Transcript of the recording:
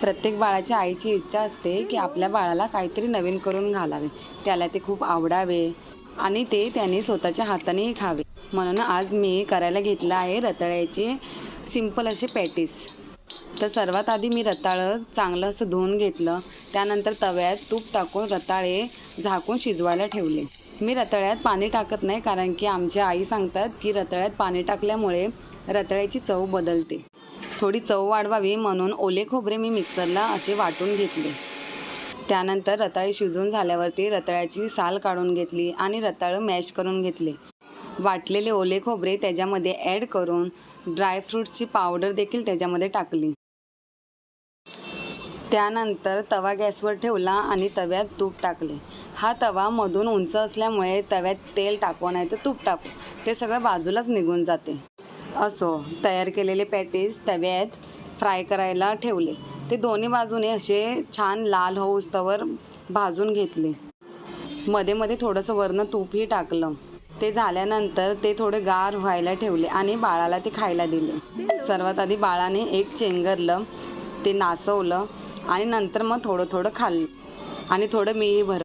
प्रत्येक बाळाच्या आईची इच्छा असते की आपल्या बाळाला काहीतरी नवीन करून घालावे, त्याला ते खूप आवडावे आणि ते त्याने स्वतःच्या हातानेही खावे. म्हणून आज मी करायला घेतलं आहे रताळ्याचे सिंपल असे पॅटीस. तर सर्वात आधी मी रताळं चांगलं असं धुवून घेतलं. त्यानंतर तव्यात तूप टाकून रताळे झाकून शिजवायला ठेवले. मी रताळ्यात पाणी टाकत नाही, कारण की आमच्या आई सांगतात की रताळ्यात पाणी टाकल्यामुळे रताळ्याची चव बदलते. थोडी चव वाढवावी म्हणून ओले खोबरे मी मिक्सरला असे वाटून घेतले. त्यानंतर रताळे शिजून झाल्यावरती रताळ्याची साल काढून घेतली आणि रताळं मॅश करून घेतले. वाटलेले ओले खोबरे त्याच्यामध्ये ॲड करून ड्रायफ्रूट्सची पावडर देखील त्याच्यामध्ये टाकली. त्यानंतर तवा गॅसवर ठेवला आणि तव्यात तूप टाकले. हा तवा मधून उंच असल्यामुळे तव्यात तेल टाकू नाही तर तूप टाकू, ते सगळं बाजूलाच निघून जाते. असो, तयार केलेले पॅटीस तव्यात फ्राय करायला ठेवले. ते दोन्ही बाजूने असे छान लाल होईस्तोवर भाजून घेतले. मध्ये मध्ये थोडंसं वरनं तूपही टाकलं. ते झाल्यानंतर ते थोडे गार व्हायला ठेवले आणि बाळाला ते खायला दिले. सर्वात आधी बाळाने एक चेंगरलं, ते नासवलं आणि नंतर मग थोडं थोडं खाल्लं आणि थोडं मीही भरलं.